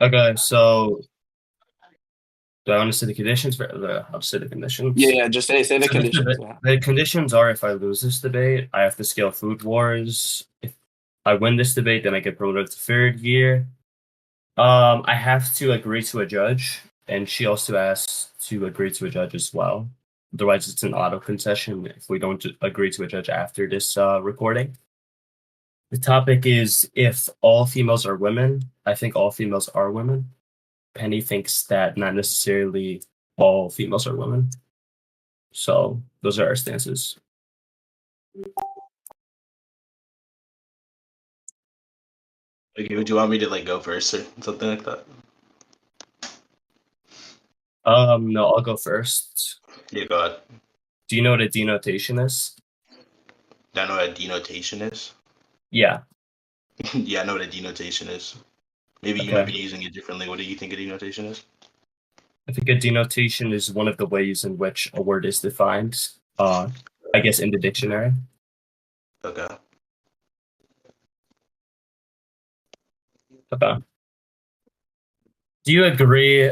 Okay, so do I want to say the conditions for I'll say the Yeah, conditions. yeah. Just say the So conditions. Yeah. the conditions are if I lose this debate, I have to scale food wars. If I win this debate, then I get promoted to third year. I have to agree to a judge, and she also has to agree to a judge as well. Otherwise, it's an auto concession if we don't agree to a judge after this recording. The topic is if all females are women. I think all females are women. Penny thinks that not necessarily all females are women. So those are our stances. Okay, would you want me to like go first or something like that? No, I'll go first. Yeah, go ahead. Do you know what a denotation is? Do I know what a denotation is? Yeah. Yeah, I know what a denotation is. Maybe you might Okay. be using it differently. What do you think a denotation is? I think a denotation is one of the ways in which a word is defined. I guess in the dictionary. Okay. Okay. Do you agree?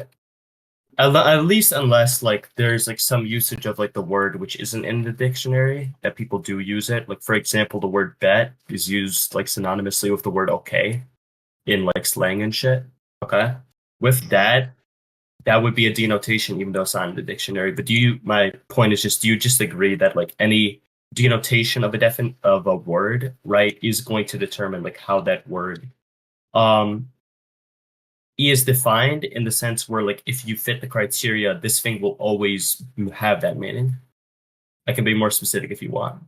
At least unless like there's like some usage of like the word which isn't in the dictionary that people do use it. Like for example, the word bet is used like synonymously with the word okay in like slang and shit. Okay. With Mhm. that would be a denotation even though it's not in the dictionary. But do you my point is just do you just agree that like any denotation of a word, right, is going to determine like how that word um is defined in the sense where like if you fit the criteria, this thing will always have that meaning. I can be more specific if you want.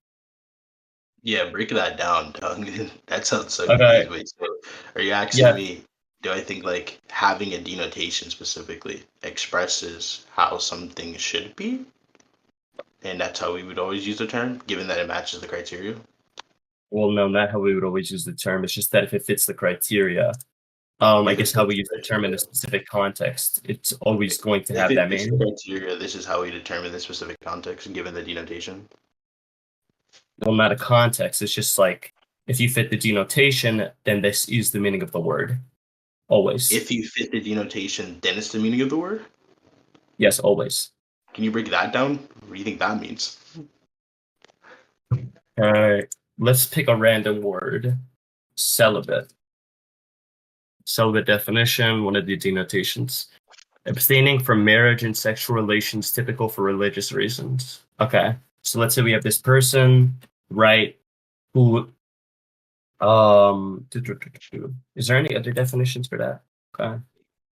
Yeah, break that down, dog. That sounds so Okay. confused. Wait, so are you asking Yeah. me, do I think like having a denotation specifically expresses how something should be? And that's how we would always use the term, given that it matches the criteria? Well, no, not how we would always use the term. It's just that if it fits the criteria, I If it guess how we fits use the the term in a criteria. specific context, it's always going to If have it that fits the meaning. criteria, this is how we determine the specific context given the denotation. Well, not a context. It's just like if you fit the denotation, then this is the meaning of the word. Always. If you fit the denotation, then it's the meaning of the word? Yes, always. Can you break that down? What do you think that means? All right. Let's pick a random word. Celibate. Celibate definition, one of the denotations. Abstaining from marriage and sexual relations typical for religious reasons. Okay. So let's say we have this person, right, who is there any other definitions for that? Okay.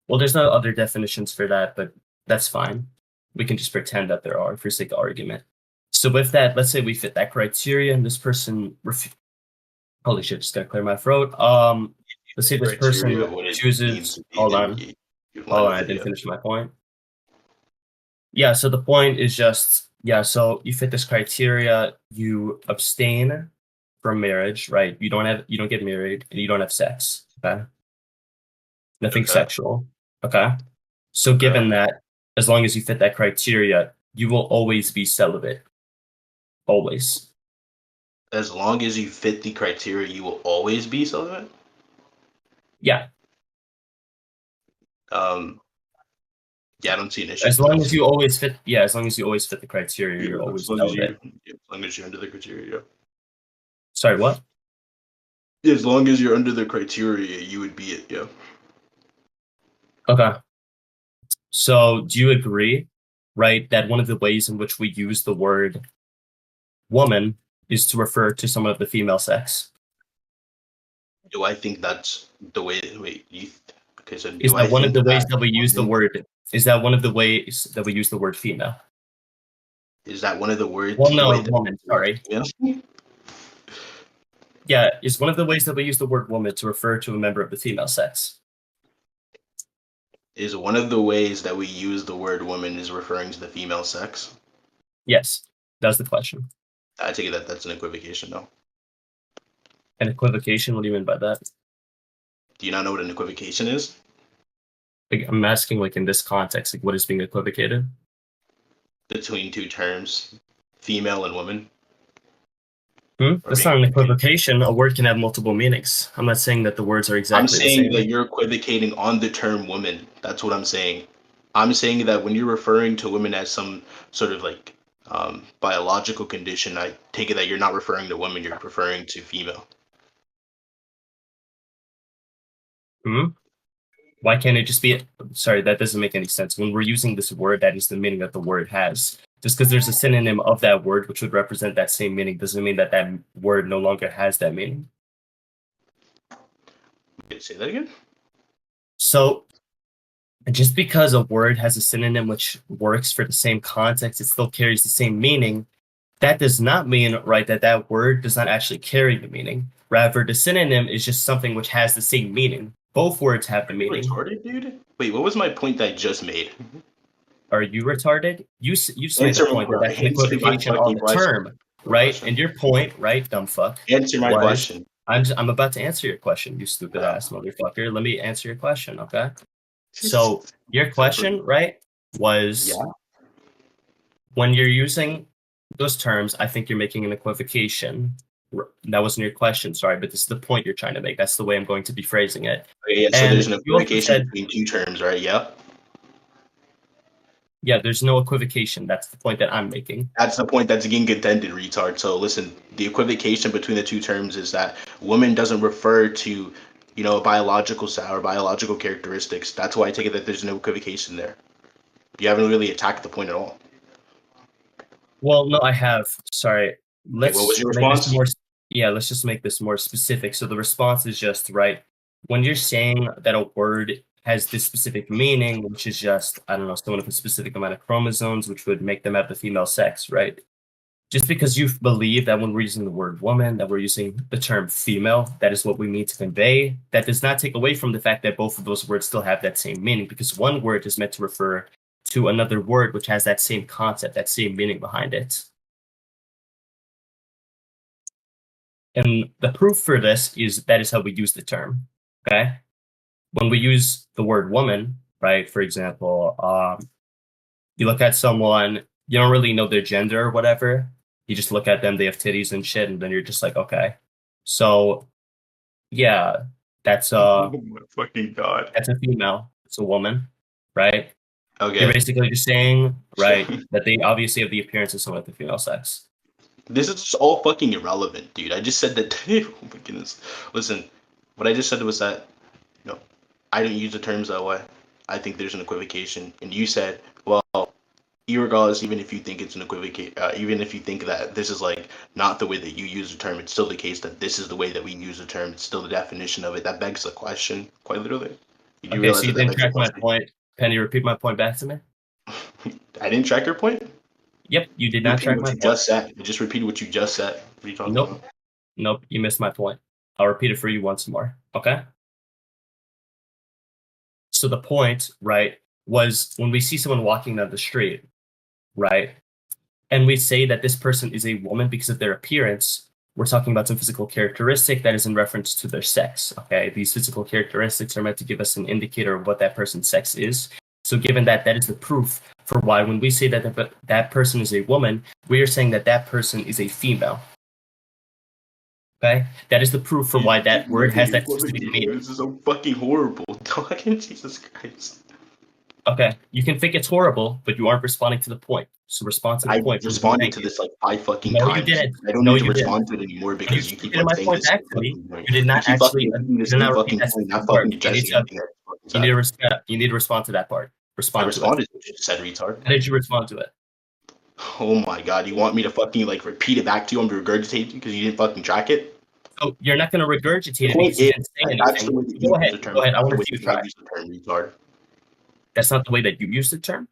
Well, there's no other definitions for that, but that's fine. We can just pretend that there are for sake of argument. So with that, let's say we fit that criteria and this person holy shit, just gotta clear my throat. Let's say this Criteria, person what it means chooses to be, hold then on. you line Hold on, with I it, didn't yeah. finish my point. Yeah, so the point is just, yeah, so you fit this criteria, you abstain from marriage, right? You don't get married and you don't have sex. Okay. Nothing Okay, sexual. Okay. So okay. given that, as long as you fit that criteria, you will always be celibate. Always. As long as you fit the criteria, you will always be celibate? Yeah. Um, yeah, I don't see an issue As with long that. as you always fit, yeah, as long as you always fit the criteria, Yeah, you're as always long as celibate. you're under the criteria, yeah. Sorry, what? Yeah, as long as you're under the criteria, you would be it, yeah. Okay. So do you agree, right, that one of the ways in which we use the word woman is to refer to someone of the female sex? Do I think that's the way? Wait, okay? So Is do I that one of think the ways that that we use the woman word? Is that one of the ways that we use the word female? is that one of the Well, words? The way no, that woman, sorry. female Yeah, is one of the ways that we use the word woman to refer to a member of the female sex? is one of the ways that we use the word woman is referring to the female sex. Yes, that's the question. I take it that that's an equivocation, though. An equivocation, what do you mean by that? Do you not know what an equivocation is? Like, I'm asking, like, in this context, like, what is being equivocated? Between two terms, female and woman. Or That's being not an equivocating. equivocation. A word can have multiple meanings. I'm not saying that the words are I'm exactly the saying that same. you're equivocating on the term woman. That's what I'm saying. I'm saying that when you're referring to women as some sort of like biological condition, I take it that you're not referring to women, you're referring to female. Hmm? Why can't it just be? Sorry, that doesn't make any sense. When we're using this word, that is the meaning that the word has. Just because there's a synonym of that word which would represent that same meaning doesn't mean that that word no longer has that meaning. Wait, say that again? So just because a word has a synonym which works for the same context, it still carries the same meaning. That does not mean, right, that that word does not actually carry the meaning. Rather, the synonym is just something which has the same meaning. Both words have the Are you meaning. retarded, dude? Wait, what was my point that I just made? Are you retarded? You just made the Answer, point that bro. that's an Answer my equivocation on fucking the question. term, right? And Question. your point, right, dumb fuck, Answer my was question. I'm about to answer your question, you stupid Uh, ass motherfucker. Let me answer your question, okay? So just your separate. question, right, was Yeah. when you're using those terms, I think you're making an equivocation. That wasn't your question, sorry, but this is the point you're trying to make. That's the way I'm going to be phrasing it. Okay, yeah. So And there's an you also equivocation said, between two terms, right? Yeah. yeah, there's no equivocation. That's the point that I'm making. That's the point that's getting contended, retard. So listen, the equivocation between the two terms is that woman doesn't refer to, biological or biological characteristics. That's why I take it that there's no equivocation there. You haven't really attacked the point at all. Well, no, I have. Sorry. Okay, what was Let's your make this response? more, yeah, let's just make this more specific. So the response is just, right, when you're saying that a word has this specific meaning, which is just, I don't know, someone with a specific amount of chromosomes, which would make them have the female sex, right? Just because you believe that when we're using the word woman, that we're using the term female, that is what we mean to convey, that does not take away from the fact that both of those words still have that same meaning, because one word is meant to refer to another word which has that same concept, that same meaning behind it. And the proof for this is that is how we use the term. Okay. When we use the word woman, right? For example, you look at someone, you don't really know their gender or whatever. You just look at them, they have titties and shit, and then you're just like, okay. So yeah, that's uh Oh my fucking god. that's a female. It's a woman, right? You're Okay. basically just saying, right, that they obviously have the appearance of someone with the female sex. This is just all fucking irrelevant, dude. I just said that. Oh my goodness. Listen, what I just said was that, you know, I don't use the terms that way. I think there's an equivocation, and you said, well, irregardless, even if you think it's an equivocate, even if you think that this is like not the way that you use the term, it's still the case that this is the way that we use the term. It's still the definition of it. That begs the question, quite literally. You do Okay, so realize you that that didn't begs the track my question? point. Penny, repeat my point back to me. I didn't track your point. Yep, you did not Repeat track what my you point. just said. I just repeated what you just said. What are you talking Nope. about? Nope, you missed my point. I'll repeat it for you once more. Okay? So the point, right, was when we see someone walking down the street, right, and we say that this person is a woman because of their appearance, we're talking about some physical characteristic that is in reference to their sex. Okay? These physical characteristics are meant to give us an indicator of what that person's sex is. So given that that is the proof for why when we say that that person is a woman, we are saying that that person is a female. Okay? That is the proof for why that word has that specific meaning. This is so fucking horrible. Fucking Jesus Christ. Okay, you can think it's horrible, but you aren't responding to the point. So respond to the I point, please and responded thank to you. this like 5 fucking No, you times. didn't. I don't No, need to you didn't. respond to it anymore But you because you keep repeated like my saying point this back same to me. fucking point. You did You not keep fucking actually. repeating the You did same not repeat fucking that point, not specific part. fucking You need addressing to. anything that you fucking You need said. to respect. You need to respond to that part. I Respond to it. responded to what you just said, retard. How did you respond to it? Oh my god, you want me to fucking like repeat it back to you? I'm regurgitating because you didn't fucking track it? So you're not going to regurgitate The it point because you is didn't say that that's the anything. way that So you go use ahead. the term. Go ahead. I That's the want to way see you that I try. use the term, retard. That's not the way that you use the term.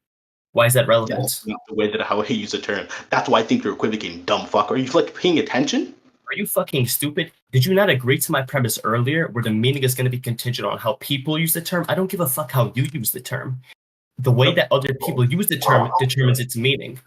Why is that Yeah, relevant? that's not the way that how I use the term. That's why I think you're equivocating, dumb fuck. Are you like paying attention? Are you fucking stupid? Did you not agree to my premise earlier where the meaning is going to be contingent on how people use the term? I don't give a fuck how you use the term. The way that other people use the term determines its meaning.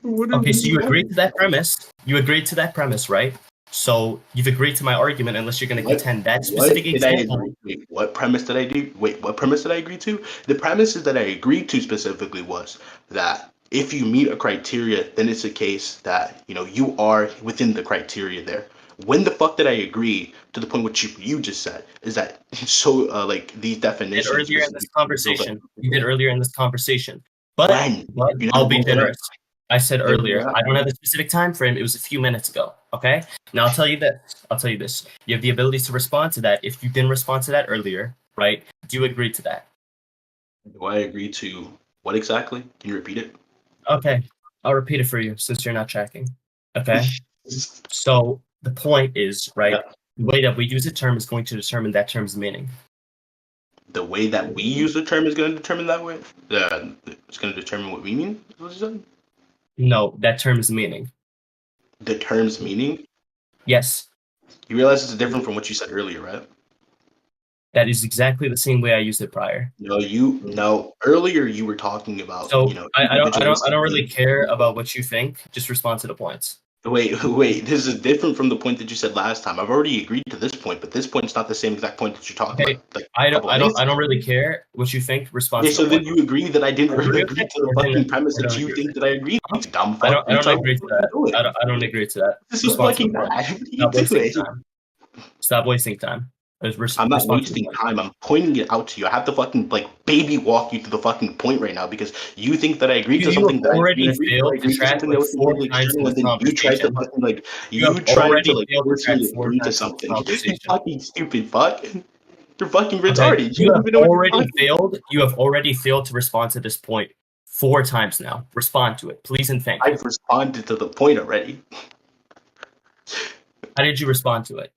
What are Okay, so we you agreed doing? to that premise. You agreed to that premise, right? So you've agreed to my argument unless you're going to What contend that what specific did I agree? example. Wait, what premise did I do? Wait, what premise did I agree to? The premises that I agreed to specifically was that if you meet a criteria, then it's a case that you are within the criteria there. When the fuck did I agree to the point which you just said is that so like these definitions Earlier in this conversation. You did earlier in this conversation. But when you I'll be brought it up. generous. I said You never earlier. brought it up. I don't have a specific time frame. It was a few minutes ago. Okay. Now I'll tell you this. You have the ability to respond to that. If you didn't respond to that earlier, right? Do you agree to that? Do I agree to what exactly? Can you repeat it? Okay. I'll repeat it for you since you're not tracking. Okay. So the point is, right? Yeah. The way that we use a term is going to determine that term's meaning. The way that we use the term is going to determine that way. It's going to determine what we mean. Is what you said? No, that term's meaning. The term's meaning. Yes. You realize it's different from what you said earlier, right? That is exactly the same way I used it prior. No. Earlier you were talking about. So I don't really care about what you think. Just respond to the points. Wait. This is different from the point that you said last time. I've already agreed to this point, but this point's not the same exact point that you're talking about. Like, I don't really care what you think. Respond. Yeah, so then you agree that I didn't agree to the fucking premise that you think that I agreed to. Dumb fuck. I don't agree to that. I don't agree to that. This is fucking bad. Stop wasting time. I'm not wasting time. I'm pointing it out to you. I have to fucking baby walk you to the fucking point right now because you think that I agreed to something that already failed to track like 4 times in this conversation. You tried to personally agree to something. You fucking stupid fuck. You're fucking retarded. You have already failed to respond to this point 4 times now. Respond to it, please and thank you. I've responded to the point already. How did you respond to it?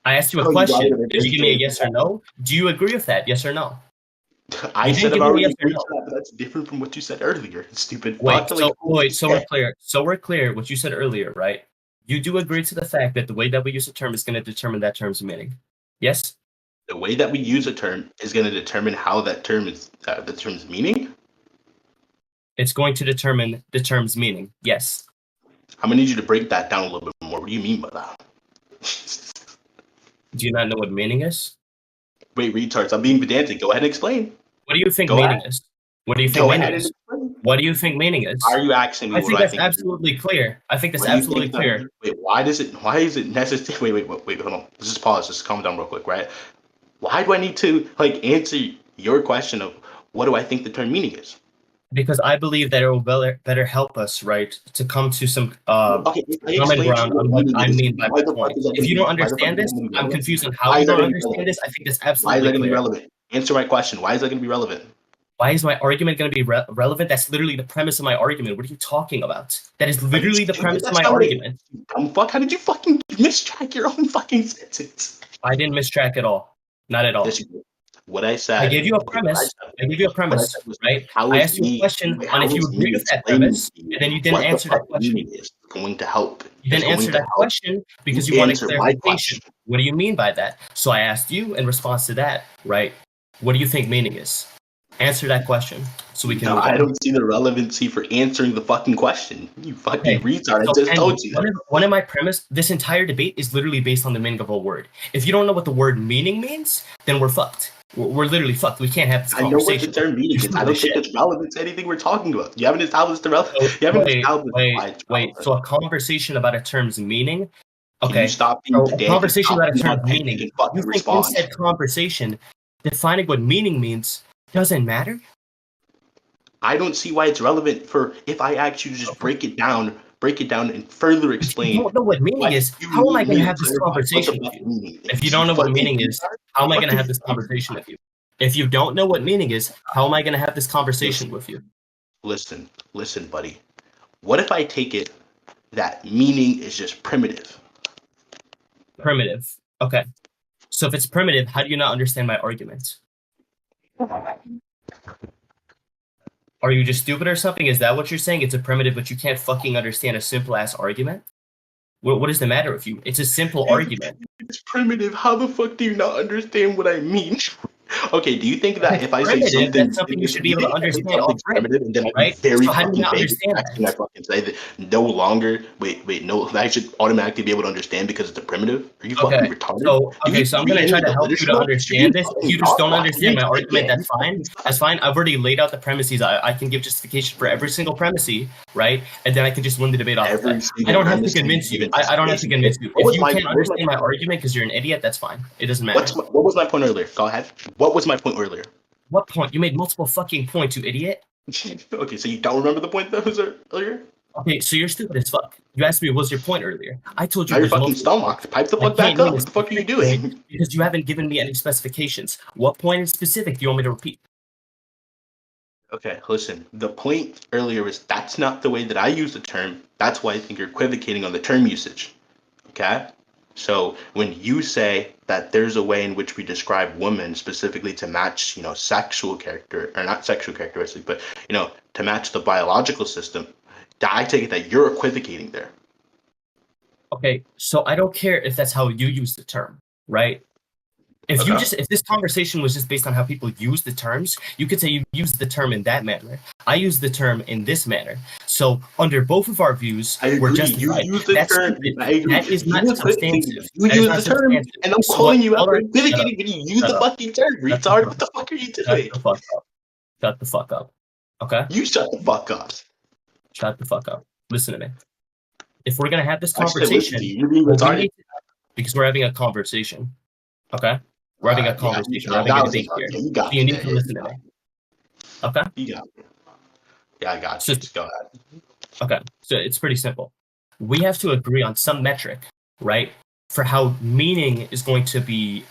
I asked you a question. Did you give me a yes or no? Do you agree with that? Yes or no? I said I've already agreed to that, but that's different from what you said earlier. Stupid. So we're clear. What you said earlier, right? You do agree to the fact that the way that we use a term is going to determine that term's meaning. Yes. The way that we use a term is going to determine how that term is the term's meaning. It's going to determine the term's meaning. Yes. I'm gonna need you to break that down a little bit more. What do you mean by that? Do you not know what meaning is? Wait, retards. I'm being pedantic. Go ahead and explain. What do you think meaning is? What do you think meaning is? What do you think meaning is? Are you asking me? I think that's absolutely clear. I think that's absolutely clear. Wait, why is it necessary? Wait, hold on. Let's just pause. Just calm down real quick, right? Why do I need to answer your question of what do I think the term meaning is? Because I believe that it will better help us, right, to come to some common ground on what I mean by my point. If you don't understand this, I'm confused on how you don't understand this. I think that's absolutely clear. Why is that going to be relevant? Answer my question. Why is that going to be relevant? Why is my argument going to be relevant? That's literally the premise of my argument. What are you talking about? That is literally the premise of my argument. Dumb fuck! How did you fucking mistrack your own fucking sentence? I didn't mistrack at all. Not at all. What I said. I gave you a premise. Right? I asked you a question on if you agree with that premise, and then you didn't answer that question. Is going to help. You didn't answer that question because you wanted clarification. What do you mean by that? So I asked you in response to that, right? What do you think meaning is? Answer that question so we can. No, I don't see the relevancy for answering the fucking question. You fucking retard! I just told you. One of my premise. This entire debate is literally based on the meaning of a word. If you don't know what the word meaning means, then we're fucked. We're literally fucked. We can't have this conversation. I know what the term meaning is. I don't think it's relevant to anything we're talking about. You haven't established the relevance. Wait. So a conversation about a term's meaning. Okay. Can you stop being a conversation about a term's meaning. You think instead conversation defining what meaning means doesn't matter? I don't see why it's relevant for if I ask you to just break it down and further explain. If you don't know what meaning is, how am I going to have this conversation with you? If you don't know what meaning is, how am I going to have this conversation with you? If you don't know what meaning is, how am I going to have this conversation with you? Listen, buddy. What if I take it that meaning is just primitive? Primitive. Okay. So if it's primitive, how do you not understand my argument? Are you just stupid or something? Is that what you're saying? It's a primitive, but you can't fucking understand a simple ass argument? What is the matter with you? It's a simple argument. It's primitive. How the fuck do you not understand what I mean? Okay, do you think that if I say Primitive, that's something, something you should do be you able to think if I say understand all something's the time, primitive and then I be right? very So how do you fucking not vague, understand next thing I that? fucking say that no longer, no, I should automatically be able to understand because it's a primitive? Are you fucking Okay, retarded? so Do you I'm read gonna any try of to the help you literature, to bro? Should you understand this. If fucking you just talk? don't Why understand you my speak argument, again? that's You fine. fucking suck. That's fine. I've already laid out the premises. I can give justification for every single premise, right? And then I can just win the debate off of Every that. I single don't have to premise you convince give you. I don't have to anticipation. Okay, convince you. If you can't what was my understand my point earlier? argument because you're an idiot, that's fine. It doesn't matter. What was my point earlier? Go ahead. What was my point earlier? What point? You made multiple fucking points, you idiot. Okay, so you don't remember the point that was earlier? Okay, so you're stupid as fuck. You asked me what was your point earlier. I told Now you you're there's fucking multiple points. stomached. Pipe the I fuck can't back name up. a What the fuck are you specific point doing? because you haven't given me any specifications. What point in specific do you want me to repeat? Okay, listen. The point earlier is that's not the way that I use the term. That's why I think you're equivocating on the term usage. Okay? So when you say that there's a way in which we describe women specifically to match, sexual character, or not sexual characteristic, but, to match the biological system, I take it that you're equivocating there. Okay, so I don't care if that's how you use the term, right? Okay. If this conversation was just based on how people use the terms, you could say you use the term in that manner. I use the term in this manner. So under both of our views, I we're agree. You justified. use the That's term. stupid. I agree. That is You not equivocating substantive. this. You That is use not the term, substantive. and I'm So what? calling you out Hold for on. Shut up. equivocating when you use Shut the up. fucking term, Shut the retard. fuck What up. the fuck are you Shut doing? the fuck up. Shut the fuck up. Okay? You shut the fuck up. Shut the fuck up. Listen to me. If we're gonna have this I should listen to conversation, you. You're being what we retarded. need to, because we're having a conversation. Okay? We're having a Yeah, conversation. We're yeah, having a that was debate enough. here. Yeah, you So got you me. need Yeah, to yeah, listen to me. Okay? you got me. Yeah, I got So you. Just go ahead. okay. So it's pretty simple. We have to agree on some metric, right? For how meaning is going to be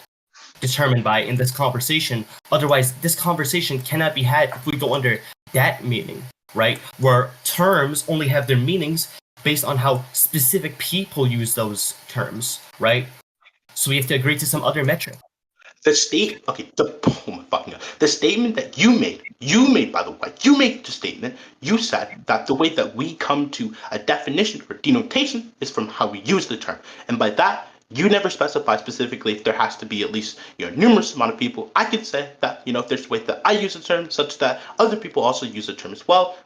determined by in this conversation. Otherwise, this conversation cannot be had if we go under that meaning, right? Where terms only have their meanings based on how specific people use those terms, right? So we have to agree to some other metric. Oh my fucking god. The statement that by the way, you made the statement, you said that the way that we come to a definition or denotation is from how we use the term. And by that, you never specify specifically if there has to be at least, numerous amount of people. I could say that, if there's a way that I use the term such that other people also use the term as well.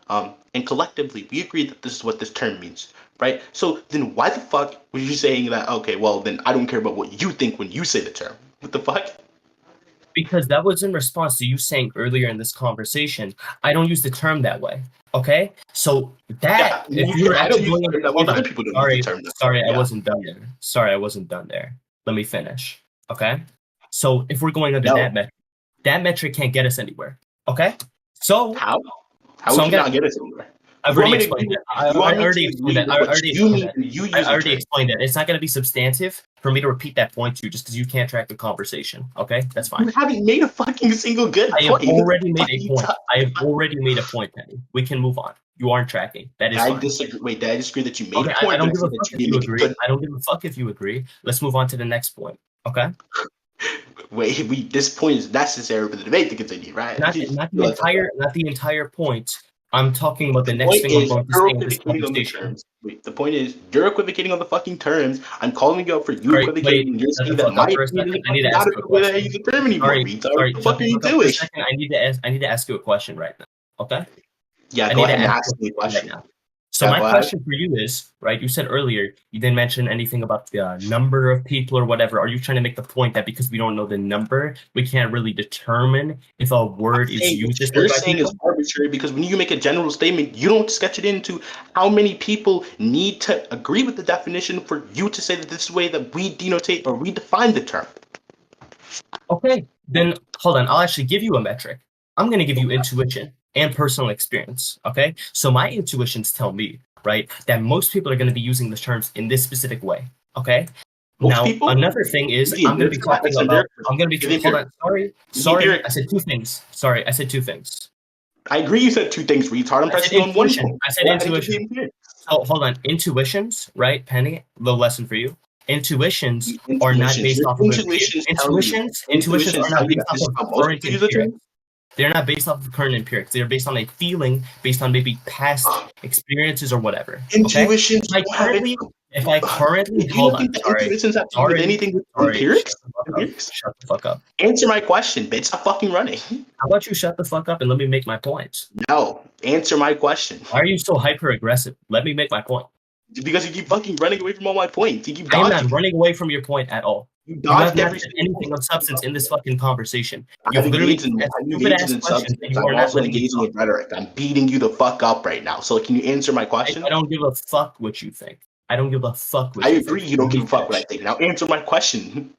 And collectively, we agree that this is what this term means. Right? So then why the fuck were you saying that, okay, well, then I don't care about what you think when you say the term? What the fuck? Because that was in response to you saying earlier in this conversation, I don't use the term that way. Okay? So Yeah, that, if you were I don't actually use going the on, term that way, hold but other on. people don't use the term that way. Sorry, I Yeah. wasn't done there. Sorry, I wasn't done there. Let me finish. Okay? So if we're going under No. that metric can't get us anywhere. Okay? So, How? How so would I'm you gonna, not get us anywhere? I've You want already me to agree explained with, it. you I want me already to explained agree that. with what you mean when you I use the already term? explained it. It's not going to be substantive for me to repeat that point to you just because you can't track the conversation. Okay? That's You fine. haven't made a fucking single good I have point. already made What a are you point. I talking have about? already made a point, Penny. We can move on. You aren't tracking. That is I fine. disagree. Wait, did I disagree that you made Okay, a I point? Did don't I give say a that fuck you if didn't you make a agree. good? I don't give a fuck if you agree. Let's move on to the next point. Okay? Wait, this point is necessary for the debate to continue, right? Not the entire point. I'm talking about the The next point thing I'm is going to you're say in this equivocating on the conversation. terms. Wait, the point is you're equivocating on the fucking terms. I'm calling you out for you Sorry, equivocating, wait, and you're shut saying the that fuck my up for a opinion second. doesn't I need to fucking ask matter you a for the way that I use question. the term anymore, retard. What the Shut fuck are the you fuck up for a doing? second. I need to ask you a question right now. Okay? Yeah, I go need to ahead and ask ask you me a a question right question. now. So Yeah, my go ahead. question for you is, right, you said earlier, you didn't mention anything about the number of people or whatever. Are you trying to make the point that because we don't know the number, we can't really determine if a word is Saying what used this way you're by saying is people? arbitrary because when you make a general statement, you don't sketch it into how many people need to agree with the definition for you to say that this is the way that we denotate or we define the term. Okay, then hold on. I'll actually give you a metric. I'm going to give you intuition and personal experience. Okay, so my intuitions tell me, right, that most people are going to be using the terms in this specific way. Okay. Most Now, people, another thing is, the I'm going to be empirical, talking that's about. empirical. I'm going to be. The Hold on. empirical. The Sorry. I empirical. said two things. Sorry, I said two things. I agree you said two things, retard. I'm I said pressing you on one intuition. point. I said Go ahead and give the intuition. empirical. So hold on. Intuitions, right, Penny? Little lesson for you. Intuitions are not Intuitions. based Your off of intuitions tell you. Intuitions are Intuitions tell not you based that off this is of how most current people use the empirics. term. They're not based off of current empirics. They're based on a feeling, based on maybe past experiences or whatever. Okay. Intuitions don't have it. If I currently, You hold don't on. think that intuitions have to do with Sorry, anything with sorry. empirics? empirics? Shut the fuck up. Answer my question, bitch. Stop fucking running. How about you shut the fuck up and let me make my point? No, answer my question. Why are you so hyper aggressive? Let me make my point. Because you keep fucking running away from all my points. You keep I am dodging. not running away from your point at all. You You have dodged not every said single anything point. of substance in this fucking conversation. I've You've literally engaged in asked I'm stupid engaging ass in questions that substance. you are I'm not also letting me engaging talk. in rhetoric. I'm beating you the fuck up right now. So can you answer my question? I don't give a fuck what you think. I don't give a fuck what I you agree think. you don't Let give me a fuck what I finish. think. Now answer my question.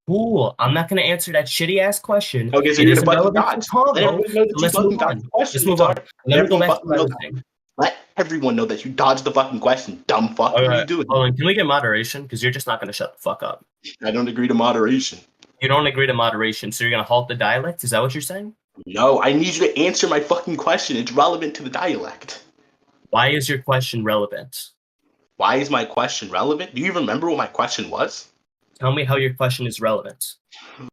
Cool. I'm not gonna answer that shitty ass question. Okay, so It you're gonna isn't fucking relevant to the dodge. Let convo. everyone know So that you let's move fucking dodged on. the question, Let's move on. retard. Let Let me go everyone back to fucking what I know was that. saying. Let everyone know that you dodged the fucking question, dumb fuck. All What are right, you doing? hold on. Can we get moderation? Because you're just not gonna shut the fuck up. I don't agree to moderation. You don't agree to moderation, so you're gonna halt the dialect? Is that what you're saying? No, I need you to answer my fucking question. It's relevant to the dialect. Why is your question relevant? Why is my question relevant? Do you remember what my question was? Tell me how your question is relevant.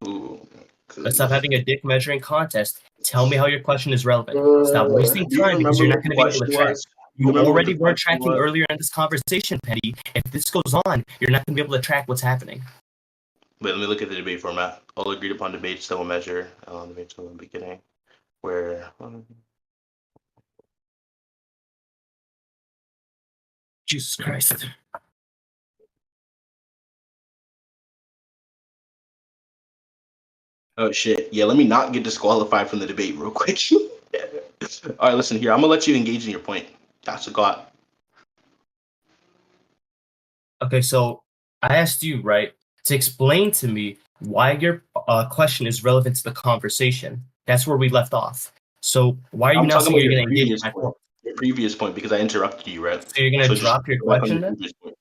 Ooh, Let's stop having a dick measuring contest. Tell me how your question is relevant. Stop do wasting you time because remember you're what not the going to be able question to track. was? You You remember what the already weren't question tracking was? earlier in this conversation, Petty. If this goes on, you're not going to be able to track what's happening. Wait, let me look at the debate format. All agreed upon debates that will measure debates from the beginning. Where Jesus Christ. oh shit, yeah, let me not get disqualified from the debate real quick. All right, listen here. I'm gonna let you engage in your point. That's a god. Okay, so I asked you, right, to explain to me why your question is relevant to the conversation. That's where we left off. So why are you I'm now talking saying about you're your going to engage in previous my point. point? Your previous point because I interrupted you, right? So you're going So to just drop your go back on question your then? previous point.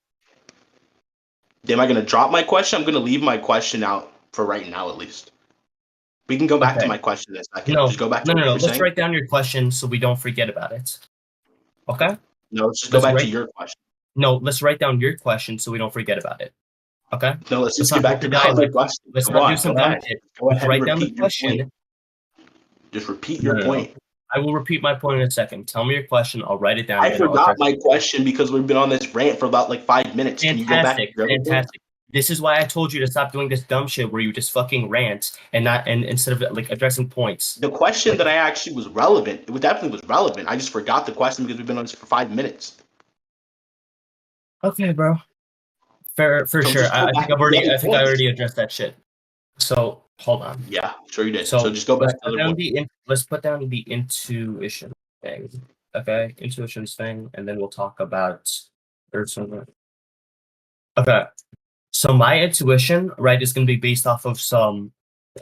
Am I gonna drop my question? I'm gonna leave my question out for right now, at least. We can go back to Okay. my question in a second. No, Just go back to no, no, what you no. were Let's saying. write down your question so we don't forget about it. Okay? No, let's just go Let's back to write. your question. No, let's write down your question so we don't forget about it. Okay? No, let's Let's just get not hold back the to the other dialect. question. Let's Come not do on, go some dumb ahead. shit. Go Let's ahead and write down the repeat your point. question. Just repeat No, your no, no. point. I will repeat my point in a second. Tell me your question. I'll write it down I and then I'll forgot address my it. question because we've been on this rant for about like 5 minutes. Can you go back to Fantastic, your other point? fantastic. This is why I told you to stop doing this dumb shit where you just fucking rant and not and instead of like addressing points. The question Like, that I actually was relevant. It definitely was relevant. I just forgot the question because we've been on this for 5 minutes. okay, bro. Fair for So sure. just go back to the other I think I points. already addressed that shit. So hold on. Yeah, sure you did. So So just go back to the other point. let's put down the intuition thing. Okay, intuition thing, and then we'll talk about there's some. Okay, so my intuition, right, is going to be based off of some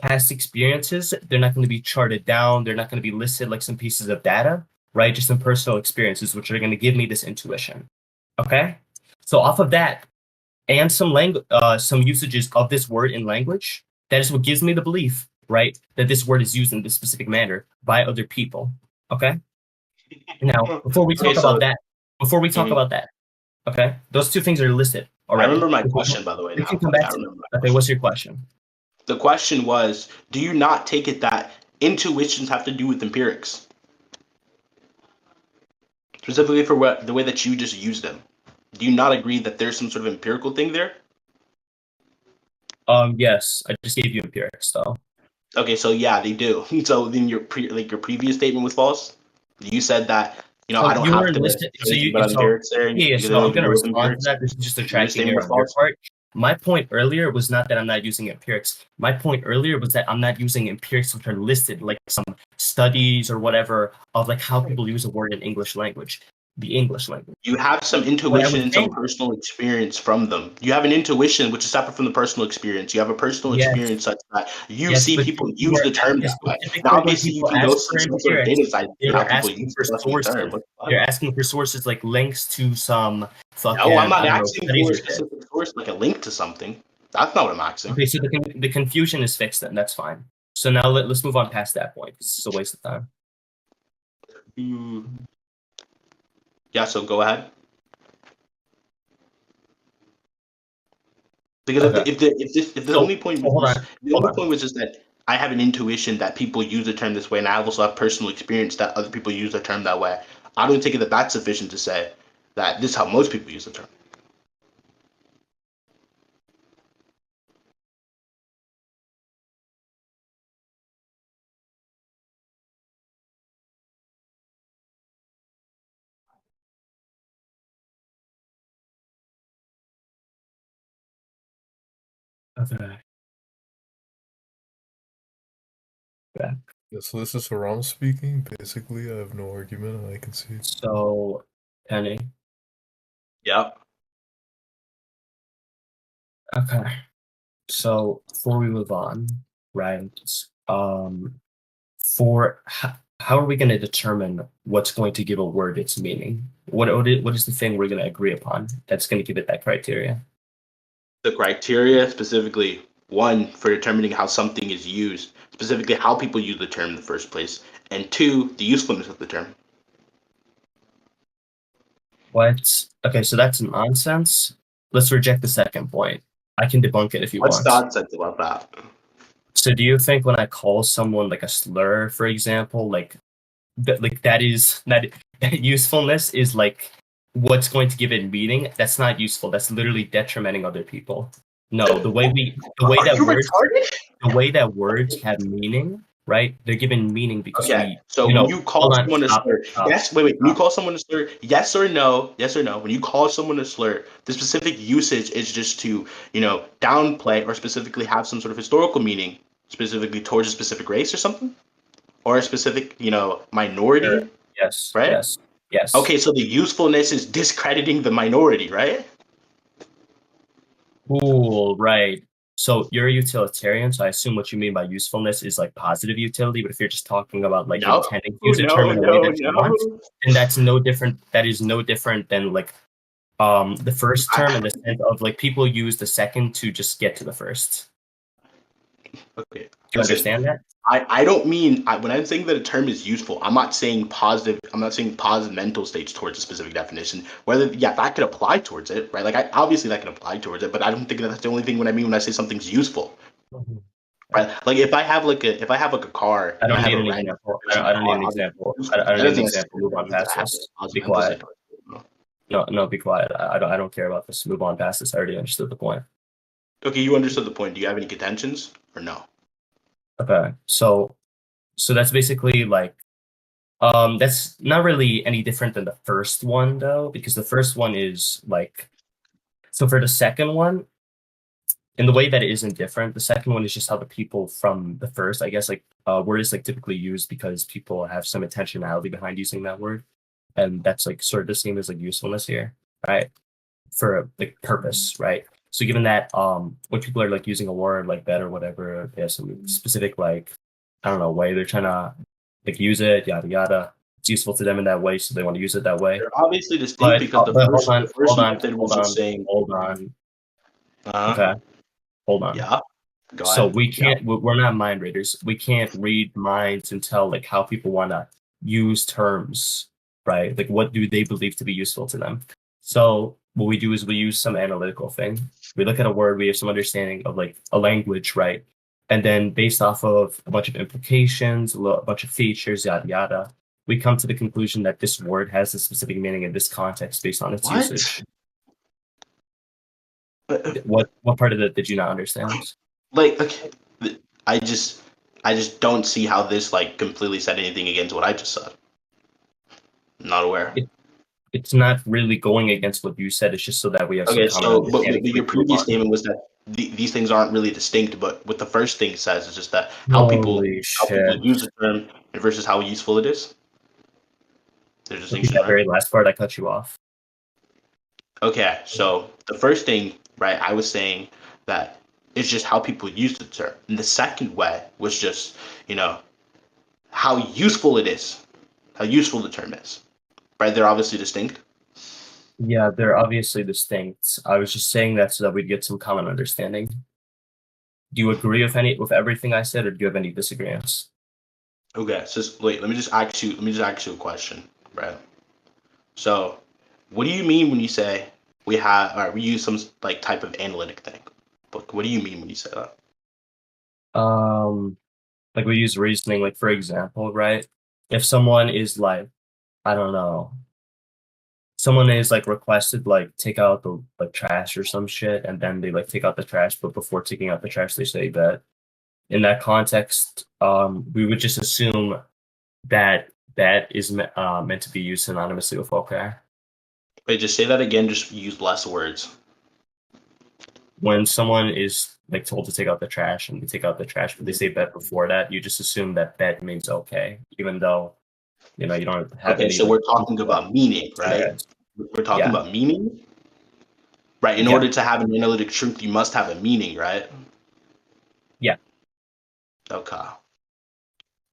past experiences. They're not going to be charted down. They're not going to be listed like some pieces of data, right? Just some personal experiences, which are going to give me this intuition. Okay, so off of that, and some usages of this word in language, that is what gives me the belief, right, that this word is used in this specific manner by other people. Okay. Now, Okay, so before we talk mhm. about that, okay, those two things are listed I already. remember my question, by the way. We can Now, come yeah, back I to. remember my Okay, question. what's your question? The question was, do you not take it that intuitions have to do with empirics, specifically for the way that you just used them? Do you not agree that there's some sort of empirical thing there? Yes, I just gave you empirics, though. Okay, so yeah, they do. So then your previous statement was false. You said that I So don't you have were to listed. say So anything you about so empirics there. yeah, yeah. Because they So don't I'm have to gonna do with respond to empirics. that. This is just a Your tracking statement error was on your false. part. My point earlier was not that I'm not using empirics. My point earlier was that I'm not using empirics which are listed like some studies or whatever of like how people use a word in English language, the English language. You have some What I intuition was and some saying, personal experience from them. You have an intuition which is separate from the personal experience. You have a personal yes, experience such that you yes, see but people you use are the term that way. Now, specifically when obviously, you people can go ask see for some sort of empirics, data side they for how are people asking use for the fucking term. sources. What the fuck? They're asking for sources like links to some No, I'm fucking not I don't know asking studies for a or shit. specific source, like a link to something. That's not what I'm asking. Okay, so the confusion is fixed then. That's fine. So now let's move on past that point because it's a waste of time. Mm. Yeah, so go ahead. Because Okay. if the So, only point so was hold just on. the Hold only on. point was just that I have an intuition that people use the term this way, and I also have personal experience that other people use the term that way. I don't take it that that's sufficient to say that this is how most people use the term. Okay. Yeah. Yeah, so this is Haram speaking. Basically, I have no argument, and I can see. So, Penny. Yep. Okay. So before we move on, right? For how are we going to determine what's going to give a word its meaning? What is the thing we're going to agree upon that's going to give it that criteria? The criteria specifically one for determining how something is used, specifically how people use the term in the first place, and two, the usefulness of the term. What? Okay, so that's nonsense. Let's reject the second point. I can debunk it if you What's want. nonsense about that? So do you think when I call someone like a slur, for example, that is that usefulness is like what's going to give it meaning? That's not useful. That's literally detrimenting other people. No, the way Are that you words retarded? the way that words have meaning, right? They're given meaning because Okay, we, so you when know, you call hold on, someone a stop, slur, stop, yes, wait, when you stop. call someone a slur, yes or no, when you call someone a slur, the specific usage is just to, downplay or specifically have some sort of historical meaning, specifically towards a specific race or something, or a specific, Sure. minority, Yes, right? yes, yes. Okay, so the usefulness is discrediting the minority, right? Cool, right. So you're a utilitarian, so I assume what you mean by usefulness is like positive utility, but if you're just talking about like No, intending to use a term no, in a way no, that you want, no. then that's no different. That is no different than like the first term in the sense of like people use the second to just get to the first. Okay, Do you listen. understand that? I don't mean when I'm saying that a term is useful, I'm not saying positive. I'm not saying positive mental states towards a specific definition. Whether that could apply towards it, right? Like obviously that can apply towards it, but I don't think that's the only thing what I mean when I say something's useful, Mhm. right? Like if I have a car I and I don't have need a an random example. I person don't, in I the don't need car, an obviously example. it's I useful. don't That need an doesn't example. necessarily Move on mean that past I have this. a positive Be mental state quiet. towards it. No, no, be quiet. I don't care about this. Move on past this. I already understood the point. Okay, you understood the point. Do you have any contentions or no? Okay, so that's basically like that's not really any different than the first one though, because the first one is like so for the second one, in the way that it isn't different, the second one is just how the people from the first, I guess, like word is like typically used because people have some intentionality behind using that word, and that's like sort of the same as like usefulness here, right? For like purpose, right? So given that when people are like using a word like that or whatever, they have some specific like I don't know way they're trying to like use it, yada yada. It's useful to them in that way, so they want to use it that way. They're obviously distinct because the But first the first method was hold just on, saying, hold on. uh, Okay, hold on. yeah, go So ahead. we Yeah. can't. We're not mind readers. We can't read minds and tell like how people want to use terms, right? Like what do they believe to be useful to them? So what we do is we use some analytical thing. We look at a word. We have some understanding of like a language, right? And then based off of a bunch of implications, a bunch of features, yada yada, we come to the conclusion that this word has a specific meaning in this context based on its What? usage. What part of that did you not understand? Like, okay, I just, I just don't see how this like completely said anything against what I just said. Not aware. It's not really going against what you said. It's just so that we have some Okay, common so but understanding so we your can move previous on. statement was that these things aren't really distinct, but what the first thing says is just that Holy how people shit. use the term versus how useful it is. There's a Repeat distinction, that right? very last part. I cut you off. Okay, so the first thing, right, I was saying that it's just how people use the term. And the second way was just, you know, how useful it is, how useful the term is. Right? They're obviously distinct. Yeah, they're obviously distinct. I was just saying that so that we'd get some common understanding. Do you agree with everything I said, or do you have any disagreements? Okay, so wait, let me just ask you a question, right? So, what do you mean when you say we use some like type of analytic thing? But what do you mean when you say that? Um, like we use reasoning, like for example, right? If someone is like, I don't know, someone is like requested like take out the like trash or some shit, and then they like take out the trash, but before taking out the trash, they say that in that context, we would just assume that that is meant to be used synonymously with okay. Wait, just say that again. Just use less words. When someone is like told to take out the trash and we take out the trash, but they say bet before that, you just assume that bet means okay, even though you don't have Okay, any so like we're talking about meaning, right? scenarios. We're talking Yeah, about meaning, right? In yeah, order to have an analytic truth, you must have a meaning, right? yeah. Okay,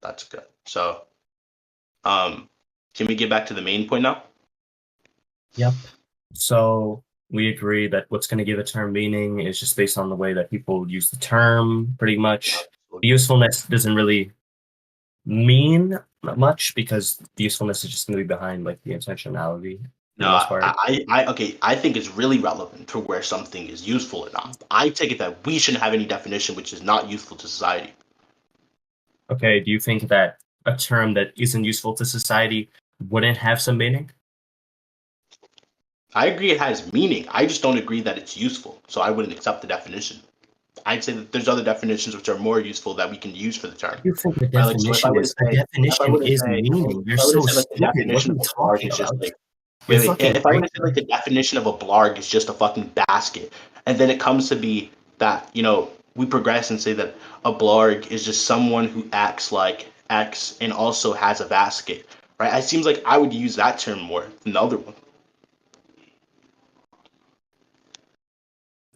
that's good. So, can we get back to the main point now? Yep. So we agree that what's going to give a term meaning is just based on the way that people use the term, pretty much. The usefulness doesn't really mean much because the usefulness is just going to be behind like the intentionality for No, the most part. okay. I think it's really relevant to where something is useful or not. I take it that we shouldn't have any definition which is not useful to society. Okay, do you think that a term that isn't useful to society wouldn't have some meaning? I agree it has meaning. I just don't agree that it's useful. So I wouldn't accept the definition. I'd say that there's other definitions which are more useful that we can use for the term. You think the Right? Like, so if I definition were to is a say, if I definition were to is say, meaning? You're if I were to so say like the stupid. What definition are of you a blarg talking is just about? like, You're wait, fucking if I were to crazy. say like the definition of a blarg is just a fucking basket, and then it comes to be that, we progress and say that a blarg is just someone who acts like X and also has a basket, right? It seems like I would use that term more than the other one.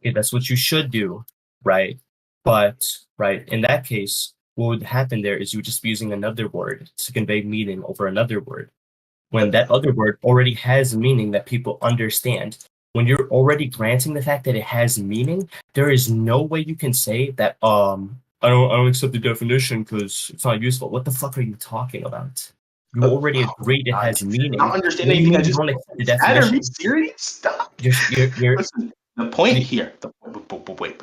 Okay, that's what you should do, right? But right in that case, what would happen there is you would just be using another word to convey meaning over another word when But that other word already has meaning that people understand. When you're already granting the fact that it has meaning, there is no way you can say that I don't accept the definition because it's not useful. What the fuck are you talking about? You already oh my agreed it god, has you do not meaning. understand What do you anything I mean you just don't accept the said. Are you definition? serious? Stop. You're Listen, the point you, here, wait,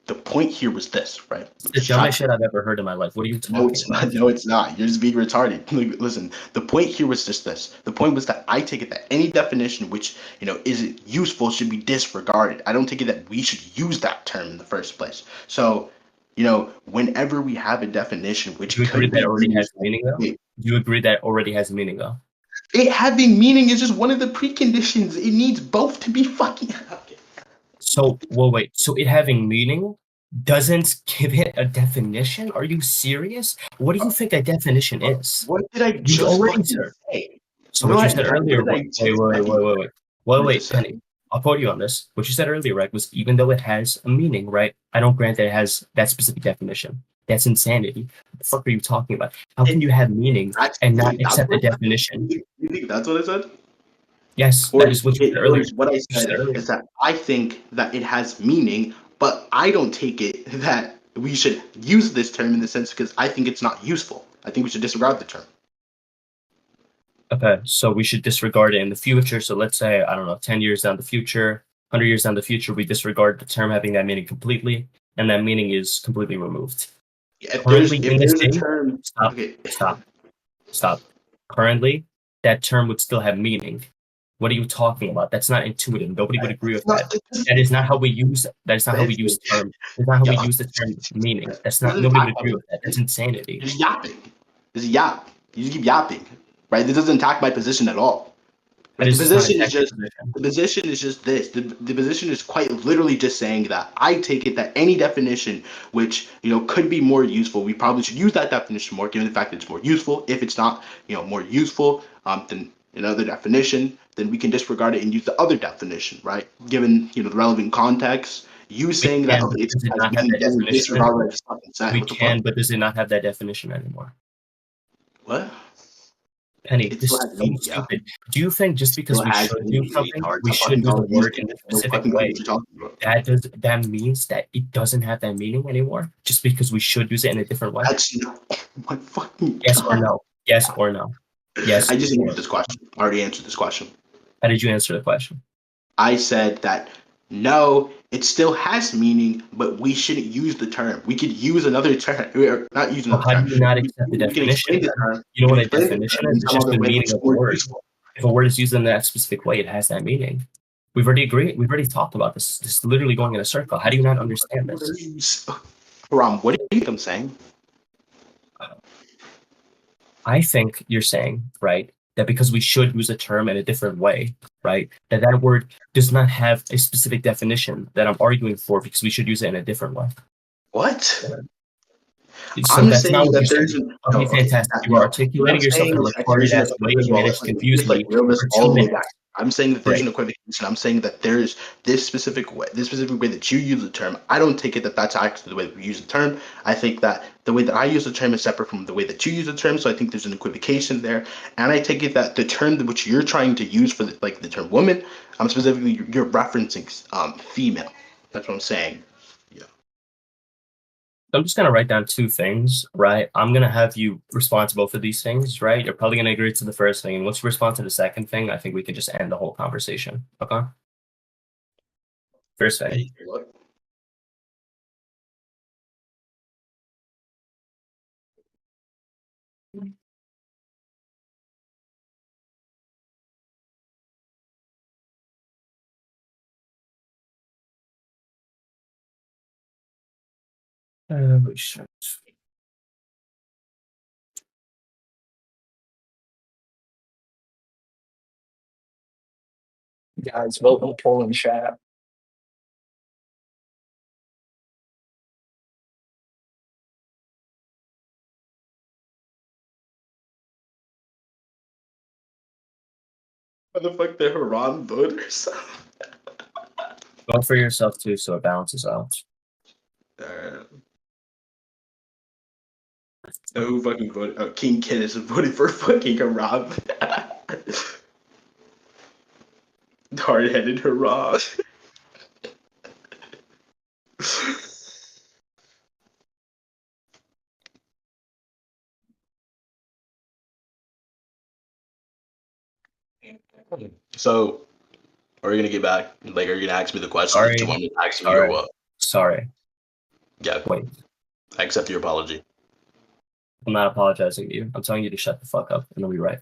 the point here was this, right? it's We're the just trying dumbest to. shit I've ever heard in my life. What are you No, talking it's not. about? No, it's not. You're just being retarded. Listen, the point here was just this. The point was that I take it that any definition which isn't useful should be disregarded. I don't take it that we should use that term in the first place. So, whenever we have a definition Do which you agree could that be already has used, meaning though? Do you agree that already has meaning though? it having meaning is just one of the preconditions. It needs both to be fucking. Okay. So, well, wait. So it having meaning doesn't give it a definition? Are you serious? What do you think a definition is? What did I You just already fucking said. say? So what you What, said what earlier. did I Wait, just wait, say? wait, wait, wait. What Wait, did I wait, say? Penny. I'll quote you on this. What you said earlier, right, was even though it has a meaning, right? I don't grant that it has that specific definition. That's insanity. What the fuck are you talking about? How can It, you have meaning and not that's accept the what definition? you think that's what I said? Yes, Or that is what you said or earlier. what I What you said said earlier. is that I think that it has meaning, but I don't take it that we should use this term in the sense because I think it's not useful. I think we should disregard the term. Okay, so we should disregard it in the future. So let's say, I don't know, 10 years down the future, 100 years down the future, we disregard the term having that meaning completely, and that meaning is completely removed. If there's Currently, if in this there's a day, term, stop, okay, stop, stop. Currently, that term would still have meaning. What are you talking about? That's not intuitive. Nobody would agree with it's not. that. That is not how we use. That is not how we use Listen, term. That's not how we yo, use the term meaning. That's this not. is Nobody not would how agree with that. That's insanity. Just yapping. Just yap. You just keep yapping, right? This doesn't attack my position at all. That Right? The is just not a position is technical just position. the position is just this. The position is quite literally just saying that I take it that any definition which could be more useful, we probably should use that definition more, given the fact that it's more useful. If it's not more useful than another definition, then we can disregard it and use the other definition, right? Given the relevant context. You We saying that can, but okay, it does it has not have meaning that doesn't definition disregard what I anymore? just fucking said. We What the fuck? can, but does it not have that definition anymore? What? Penny, It this still is has so meaning, yeah. stupid. Do you think just because Still we has should do meaning, you something, retard. we Stop should fucking use the telling me word things. in a No specific fucking clue way? what you're talking about. That means that it doesn't have that meaning anymore? Just because we should use it in a different way? That's not. Oh my fucking Yes or god. no? Yes or no? Yes I just or answered no? this question. I already answered this question. How did you answer the question? I said that no, it still has meaning, but we shouldn't use the term. We could use another term. Or not use So another how do term. you not accept the We can definition explain the then? term. You We know can what a explain the definition term in is? It's some just other the way meaning which is of the more word. useful. If a word is used in that specific way, it has that meaning. We've already agreed. We've already talked about this. This is literally going in a circle. How do you not understand this? Haram, what do you think I'm saying? I think you're saying, right, that because we should use a term in a different way, right? That word does not have a specific definition that I'm arguing for because we should use it in a different way. What? So I'm that's not saying what you that said. there's Okay, fantastic. You are no. What articulating I'm yourself saying in a is that there's retarded an ass way as and well. managed to Listen, let me confuse just me reel this for all 2 the way minutes. back. I'm saying that there's Right. an equivocation. I'm saying that there's this specific way that you use the term. I don't take it that that's actually the way that we use the term. I think that the way that I use the term is separate from the way that you use the term. So I think there's an equivocation there. And I take it that the term which you're trying to use for the term woman, specifically you're referencing female. That's what I'm saying. Yeah. I'm just gonna write down 2 things, right? I'm gonna have you respond to both of these things, right? You're probably gonna agree to the first thing, and once you respond to the second thing, I think we could just end the whole conversation. Okay? First thing. Hey, look. Shit. Guys, vote in the polling chat. What the fuck, the Haram voters? Vote for yourself too, so it balances out. Who fucking voted? Oh, King Kenneth voted for fucking Haram. Hard-headed Haram. So, are you gonna get back? Like, are you gonna ask me the question that you Sorry. want me to ask me or what? Sorry. Yeah, Wait. I accept your apology. I'm not apologizing to you. I'm telling you to shut the fuck up and it'll be right.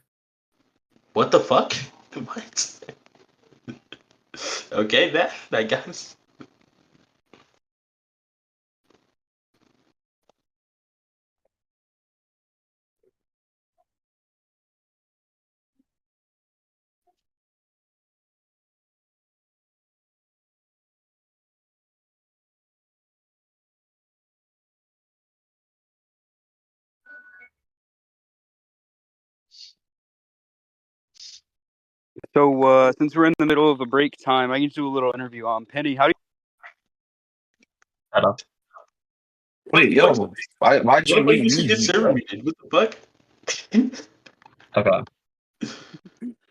What the fuck? What? Okay, then, I guess. So since we're in the middle of a break time, I can do a little interview. Penny, how do Shut up. Wait, yo, why'd What you the fuck? leave You should me? get server muted. What the fuck? Okay.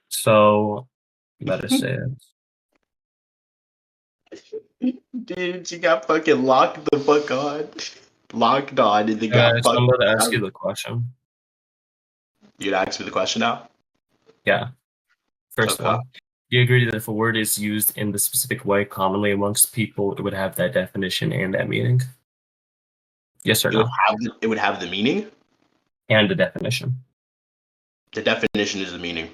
So, medicine. Dude, she got fucking locked the fuck on. Locked on, and they got So I'm fucked. going to ask you the question. You gonna ask me the question now? Yeah. First Okay. one. Do you agree that if a word is used in the specific way commonly amongst people, it would have that definition and that meaning? Yes or It would no? it would have the meaning. And the definition. The definition is the meaning.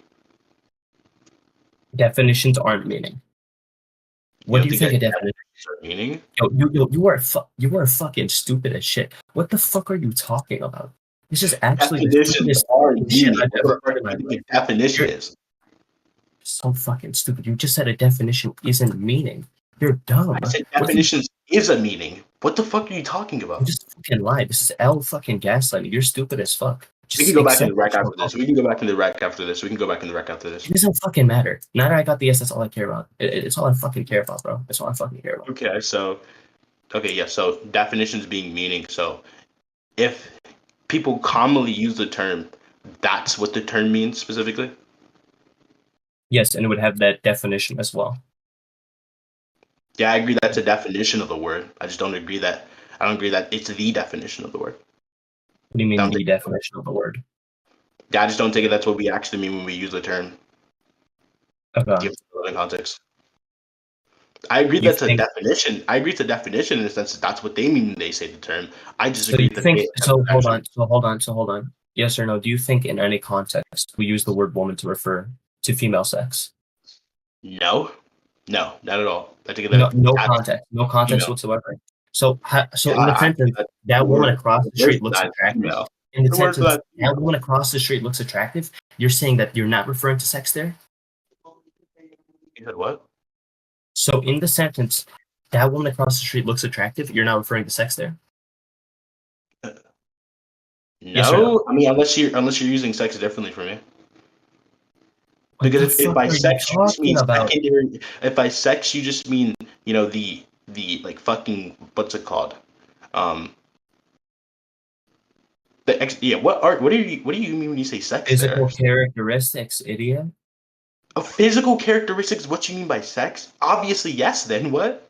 Definitions aren't meaning. What do you think a definition is? Meaning? Yo, you are fucking stupid as shit. What the fuck are you talking about? This is actually the Definitions stupidest are fucking shit meaning. I've ever What heard in my the life. definition You're is? so fucking stupid. You just said a definition isn't meaning. You're dumb. I said What the- definitions is a meaning. What the fuck are you talking You about? just fucking lied. This is L fucking gaslighting. You're stupid as fuck. We Just can go back in accept the rec that after you're this. wrong. We can go back in the rec after this. We can go back in the rec after this. It doesn't fucking matter. Now that I got the S, that's all I care about. It's all I fucking care about, bro. That's all I fucking care about. Okay, so so definitions being meaning. So if people commonly use the term, that's what the term means specifically. Yes, and it would have that definition as well. Yeah, I agree that's a definition of the word. I don't agree that it's the definition of the word. What do you mean Don't the think- definition of the word? Yeah, I just don't take it that's what we actually mean when we use the term. Okay. Give it in context. I agree You that's think- a definition. I agree it's a definition in the sense that that's what they mean when they say the term. I just So agree you that think they hold on. Yes or no? Do you think in any context we use the word woman to refer to female sex? No, not at all. I take it No, that no that's- context female. whatsoever. So in Yeah, the sentence, that woman across the street looks that attractive. female. In the The word for sentence, that that woman across the street looks attractive. You're saying that you're not referring to sex there? You said what? So in the sentence, that woman across the street looks attractive. You're not referring to sex there. Yes or no? No, I mean unless you're using sex differently for me. What Because the if fuck by are you sex you just mean talking about? secondary, if by sex you just mean the like fucking what's it called, um, what do you mean when you say sex there? Physical characteristics, idiot. A physical characteristics? What you mean by sex? Obviously yes. Then what?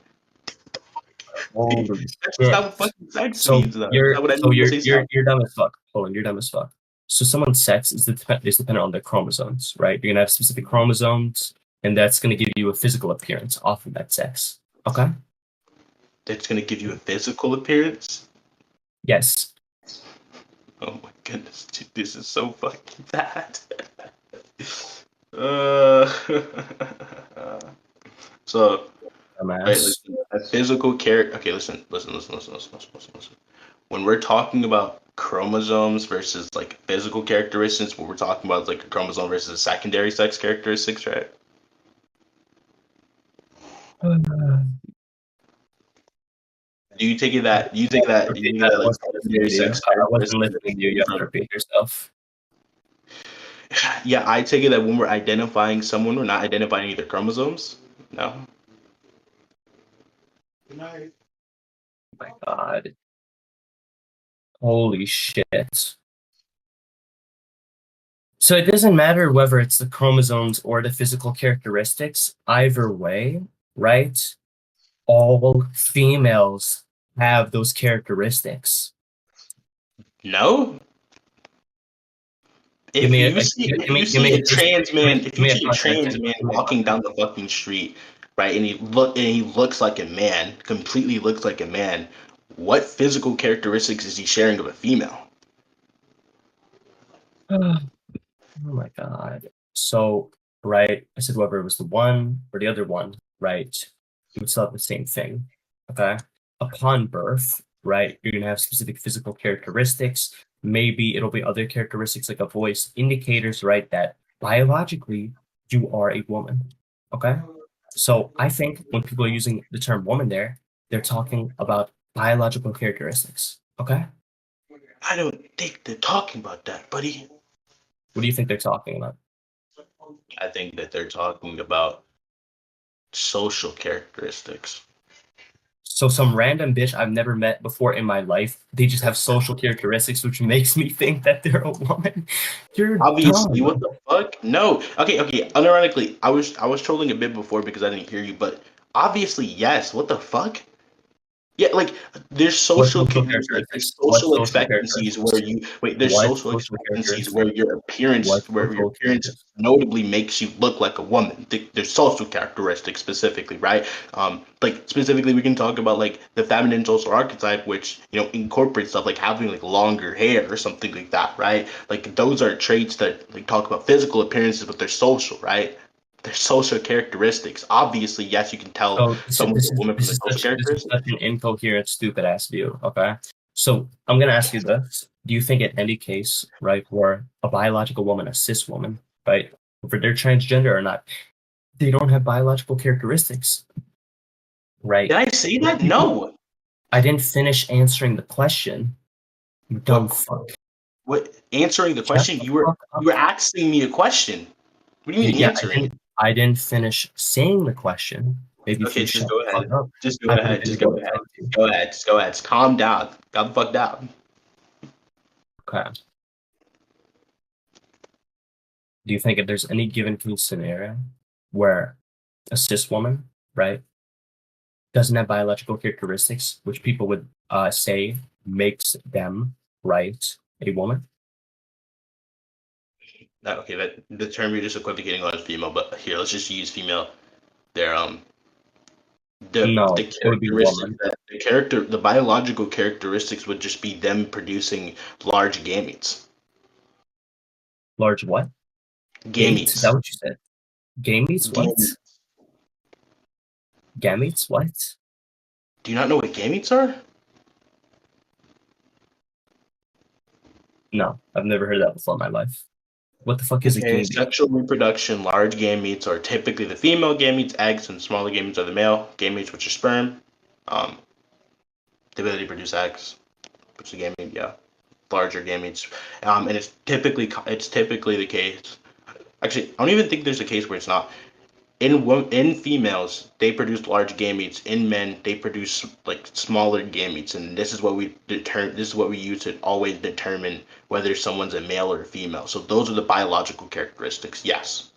Holy That's just not shit. what fucking sex So means, though. That's you're not what I so mean when I you're say you're sex. you're dumb as fuck. Hold on, you're dumb as fuck. So someone's sex is dependent on their chromosomes, right? You're gonna have specific chromosomes, and that's gonna give you a physical appearance off of that sex. Okay? That's gonna give you a physical appearance. Yes. Oh my goodness, dude, this is so fucking bad. uh, so, wait, Dumbass. listen, a physical character. Okay, listen. When we're talking about chromosomes versus like physical characteristics, what we're talking about is like a chromosome versus a secondary sex characteristics, right? Do you take it that you think that do you Repeat think that. that I like wasn't listening secondary to you. sex I wasn't characteristics listening to you. You have to from repeat yourself. yeah, I take it that when we're identifying someone, we're not identifying either chromosomes. No. Oh my god. Holy shit. So it doesn't matter whether it's the chromosomes or the physical characteristics. Either way, right? All females have those characteristics. No. Give If me a, you a see give if you me give me see a a case. trans man, if Give you me a see a context. trans man Give me a walking down context. the fucking street, right, and he looks like a man, completely looks like a man, what physical characteristics is he sharing of a female? Oh my god. So, right, I said whether it was the one or the other one, right, you would still have the same thing. Okay. Upon birth, right, you're gonna have specific physical characteristics. Maybe it'll be other characteristics like a voice, indicators, right, that biologically you are a woman. Okay. So I think when people are using the term woman there, they're talking about biological characteristics. Okay. I don't think they're talking about that, buddy. What do you think they're talking about? I think that they're talking about social characteristics. So some random bitch I've never met before in my life, they just have social characteristics, which makes me think that they're a woman. You're Obviously, what dumb. the fuck? No. Okay. Unironically, I was trolling a bit before because I didn't hear you, but obviously, yes. What the fuck? Yeah, like What social characteristics? there's What social social expectancies where characteristics? you wait. There's What social social expectancies characteristics? What where your social appearance characteristics? notably makes you look like a woman. There's social characteristics specifically, right? Like specifically, we can talk about like the feminine social archetype, which incorporates stuff like having like longer hair or something like that, right? Like those are traits that like talk about physical appearances, but they're social, right? They're social characteristics. Obviously, yes, you can tell So someone's a woman from their social this is characteristics. such an incoherent, stupid ass view. Okay. So I'm gonna ask you this: do you think in any case, right, where a biological woman, a cis woman, right, whether they're transgender or not, they don't have biological characteristics, right? Did I say that? People, No. I didn't finish answering the question. You dumb What? fuck. What? Answering the Shut question? the You were fuck you up. were asking me a question. What do you mean Yeah, answering? I didn't finish saying the question. Maybe if Okay, you just shut go the fuck ahead. up, Just go I would ahead. be Just go able to ahead. talk to you. Just go ahead. Just go ahead. Just calm down. Calm the fuck down. Okay. Do you think if there's any given case scenario where a cis woman, right, doesn't have biological characteristics, which people would say makes them, right, a woman? Okay, that the term you're just equivocating on is female, but here let's just use female. They're the No, it would be characteristics woman. that the biological characteristics would just be them producing large gametes. Large what? Gate? Is that Gametes. what you said? Gametes? What? Gametes. Gametes? What? Do you not know what gametes are? No, I've never heard that before in my life. What the fuck is a Okay, gamete? sexual reproduction, large gametes are typically the female gametes, eggs, and smaller gametes are the male gametes, which are sperm. The ability to produce eggs, which is a gamete, yeah. Larger gametes. And it's typically the case. Actually, I don't even think there's a case where it's not. In females, they produce large gametes. In men, they produce like smaller gametes, and this is what we use to always determine whether someone's a male or a female. So those are the biological characteristics. Yes.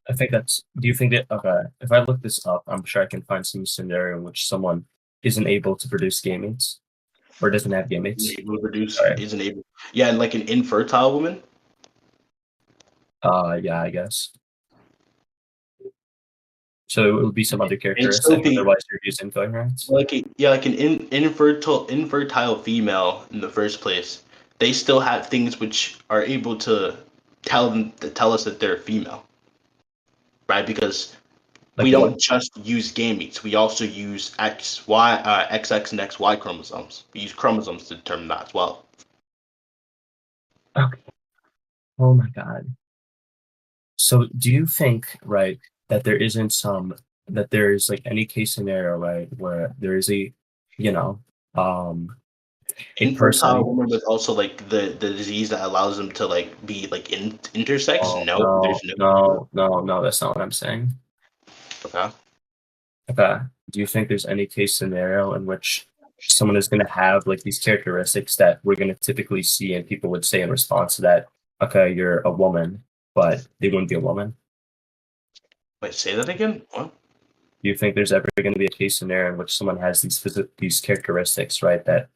I think that's. Do you think that? Okay, if I look this up, I'm sure I can find some scenario in which someone isn't able to produce gametes or doesn't have gametes. Able to produce Sorry. isn't able. Yeah, and like an infertile woman. Yeah, I guess. So it would be some other And characteristic. still be Otherwise, you're just incoherent. like like an infertile female in the first place. They still have things which are able to tell us that they're female, right? Because Like we what? don't just use gametes. We also use XX and XY chromosomes. We use chromosomes to determine that as well. Okay. Oh my god. So do you think, right, that there is like any case scenario, right, where there is a, you know, a Infertile person. woman with also like the disease that allows them to like be like intersex. Oh, No, there's no, that's not what I'm saying. Okay. Okay. Do you think there's any case scenario in which someone is going to have like these characteristics that we're going to typically see and people would say in response to that, okay, you're a woman, but they wouldn't be a woman? Wait, say that again. What? Do you think there's ever going to be a case scenario in which someone has these characteristics, right? That,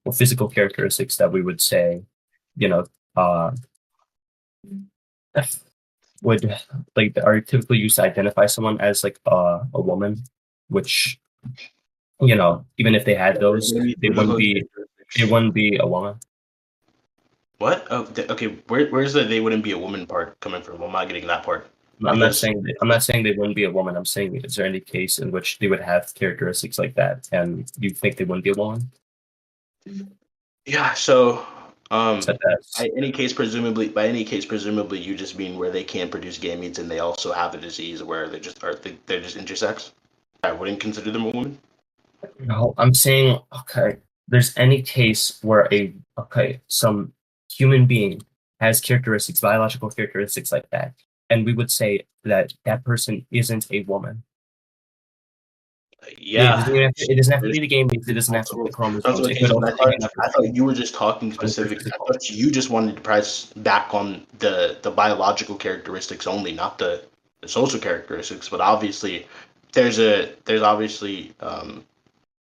well, physical characteristics that we would say, you know, uh, would like are typically used to identify someone as like a woman, which, even if they had those, they wouldn't be a woman. What? Oh, okay. Where's the they wouldn't be a woman part coming from? I'm not getting that part. I'm not Because saying they wouldn't be a woman. I'm saying, is there any case in which they would have characteristics like that, and you think they wouldn't be a woman? yeah. So So that's by any case, presumably, you just mean where they can't produce gametes and they also have a disease where they're just intersex. I wouldn't consider them a woman. no. I'm saying, okay, there's any case where some human being has biological characteristics like that, and we would say that that person isn't a woman. Yeah. It doesn't have to be the game. It doesn't have to be the chromosomes. It could also be another I thought you were just talking specific. I thought you just wanted to press back on the biological characteristics only, not the social characteristics. But obviously, there's obviously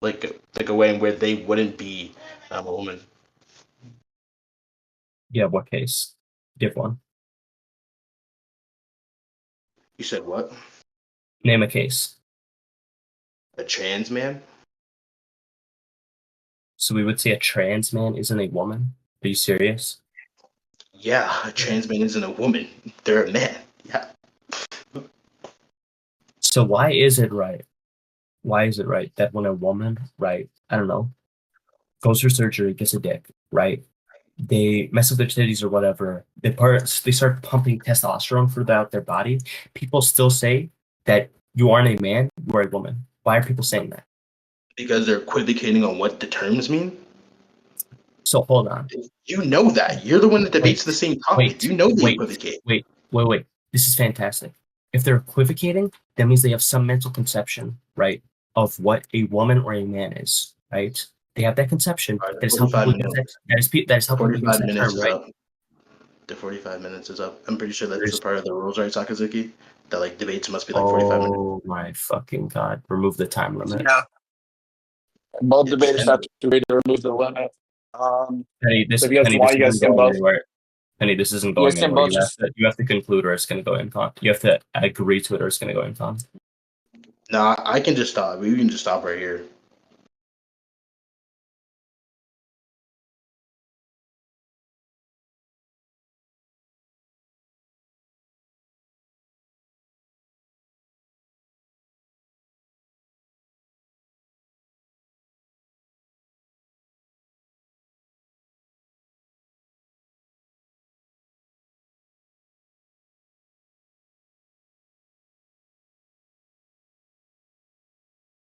like a way in where they wouldn't be a woman. Yeah, what case? Give one. You said what? Name a case. A trans man? So we would say a trans man isn't a woman? Are you serious? Yeah, a trans man isn't a woman. They're a man. Yeah. So why is it right? Why is it right that when a woman, right, I don't know, goes for surgery, gets a dick, right? They mess up their titties or whatever. They start pumping testosterone throughout their body. People still say that you aren't a man, you are a woman. Why are people saying that? Because they're equivocating on what the terms mean. So hold on. You know that. You're the one that debates the same topic. You know they equivocate. Wait. This is fantastic. If they're equivocating, that means they have some mental conception, right, of what a woman or a man is, right? They have that conception. Right, That is how people use that is how people use that term, right? Up. The 45 minutes is up. I'm pretty sure that's a part of the rules, right, Sakazuki? That like debates must be like 45 minutes. Oh my fucking god! Remove the time limit. Yeah. Both debaters have to agree to remove the limit. Penny, this if you guys Penny, want, this you guys isn't can going both. anywhere. Penny, this isn't You going guys can anywhere. both You have to conclude, or it's going to go in con. You have to agree to it, or it's going to go in con. Nah, I can just stop. We can just stop right here.